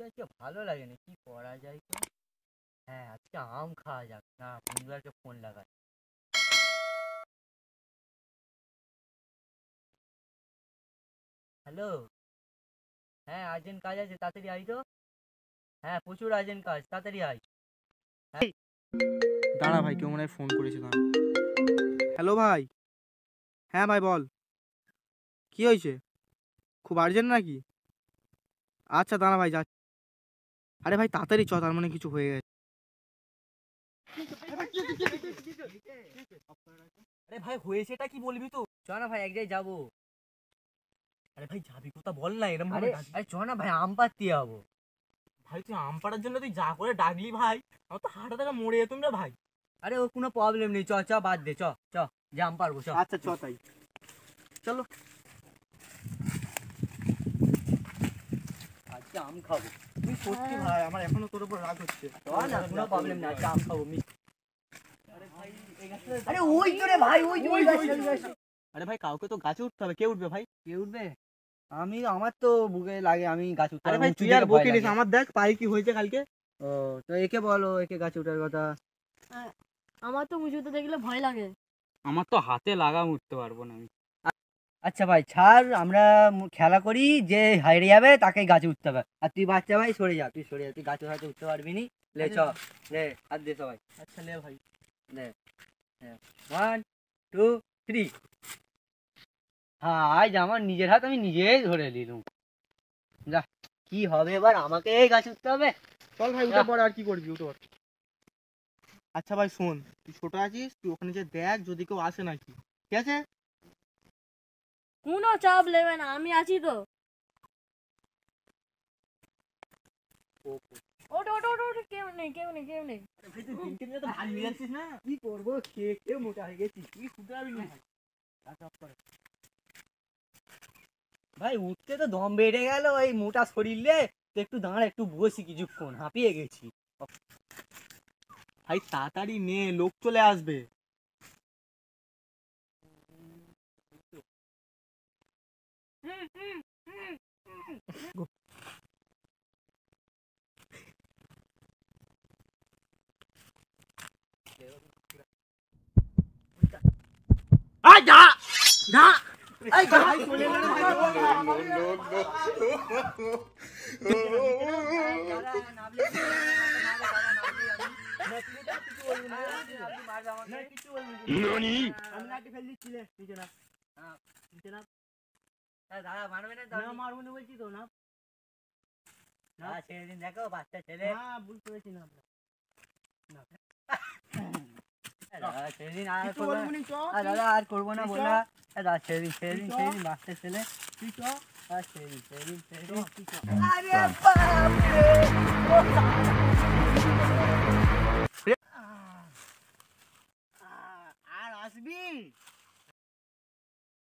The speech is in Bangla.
আজকে ভালো লাগেনি, কি করা যায় তো? হ্যাঁ, আজকে আম খাওয়া যাক না, বন্ধুদেরকে ফোন লাগাই। হ্যালো। হ্যাঁ, আর্জেন্ট কাজ আছে, তাড়াতাড়ি আয় তো। হ্যাঁ, প্রচুর আর্জেন্ট কাজ, তাড়াতাড়ি আয়। হ্যাঁ। দাঁড়া ভাই, কেউ মনে হয় ফোন করেছে। দাঁড়া। হ্যালো ভাই। হ্যাঁ ভাই বল, কি হয়েছে? খুব আর্জেন্ট নাকি? আচ্ছা দাঁড়া ভাই, যাচ্ছি। আরে ভাই তাড়াতাড়ি চ, তার মানে কিছু হয়ে গেছে। আরে ভাই, হয়েছেটা কি বলবি তো? চ না ভাই, এক জায়গায় যাবো। আরে ভাই যাবি কোথা বল না, এরকম আরে ভাবে আরে চ না ভাই, আম পাড়তে যাবো। ভাই তুই আম পাড়ার জন্য তুই যা করে ডাকলি ভাই, আমার তো হাঁটা থেকে মরে যেতাম রে ভাই। আরে ও কোনো প্রবলেম নেই, চ চ বাদ দে, চ চ, যে আম পারবো, চ। আচ্ছা চ তাই, চলো। আজকে আম খাবো। তুই সত্যি ভাই, আমার এখনো তোর উপর রাগ হচ্ছে। চ না, কোনো প্রবলেম নেই, আজকে আম খাবো। আরে ওই তো রে ভাই, ওই যে ওই গাছটা। আরে ভাই কাউকে তো গাছে উঠতে হবে, কে উঠবে ভাই? কে উঠবে? আমি, আমার তো বুকে লাগে, আমি গাছ উঠতে আরে পারবো, ভাই উঁচু তুই আর দিকে ভয় বকে নিস, লাগে। আমার দেখ পায়ে কি হয়েছে কালকে। ও, তো একে বলো, একে গাছে ওঠার কথা। আমার তো উঁচুতে দেখলে ভয় লাগে। আমার তো হাতে লাগা উঠতে পারবো না আমি। আচ্ছা ভাই ছাড়, আমরা খেলা করি, যে হারিয়ে যাবে তাকে গাছে উঠতে হবে। আর তুই বাচ্চা ভাই, সরে যা, তুই সরে যা, তুই গাছে হয়তো উঠতে পারবি নি। লে চ, লে হাত দে সবাই। আচ্ছা লে ভাই। লে, 1 2 3। হ্যাঁ, আজ আমার নিজের হাত আমি নিজেই ধরে নিলাম। যা, কি হবে এবার, আমাকে এই গাছে উঠতে হবে। চল ভাই উঠে পড়, আর কি করবি, উঠে পড়। আচ্ছা ভাই শোন, তুই ছোট আছিস, তুই ওখানে যে দেখ যদি কেউ আসে নাকি, ঠিক আছে? কোনো চাপ নেবে না, আমি আছি তো। ওটো ওটো ওটো ওটো, কেউ নেই কেউ নেই কেউ নেই। ভাই তুই দিনকে দিনে তো ভারী হয়ে যাচ্ছিস না। কি করবো, খেয়ে খেয়ে মোটা হয়ে গেছি, তুই শুধরাবি না ভাই। ভাই উঠতে তো দম বেড়ে গেল, এই মোটা শরীরে। তো একটু দাঁড়া, একটু বসি কিছুক্ষণ, হাঁপিয়ে গেছি। ভাই তাড়াতাড়ি নে, লোক চলে আসবে। আয় যা যা, এই যা। ভাই চলে এলো রে ভাই। দাদা মারবে না, মারবো না বলছি তো না। ছেড়ে দিন, দেখো বাচ্চা ছেলে। হ্যাঁ বুঝতে পেরেছি না। দাদা ছেড়ে দিন, আর কিছু করবো না। বলবো নি, চ। দাদা আর করবো না তুই চ। বললা। দাদা ছেড়ে দিন, ছেড়ে দিন, তুই চ। ছেড়ে দিন, বাচ্চা ছেলে। তুই চ। ছেড়ে দিন, ছেড়ে দিন, ছেড়ে দিন। তুই চ। আরে বাপরে, ও আর আসবি?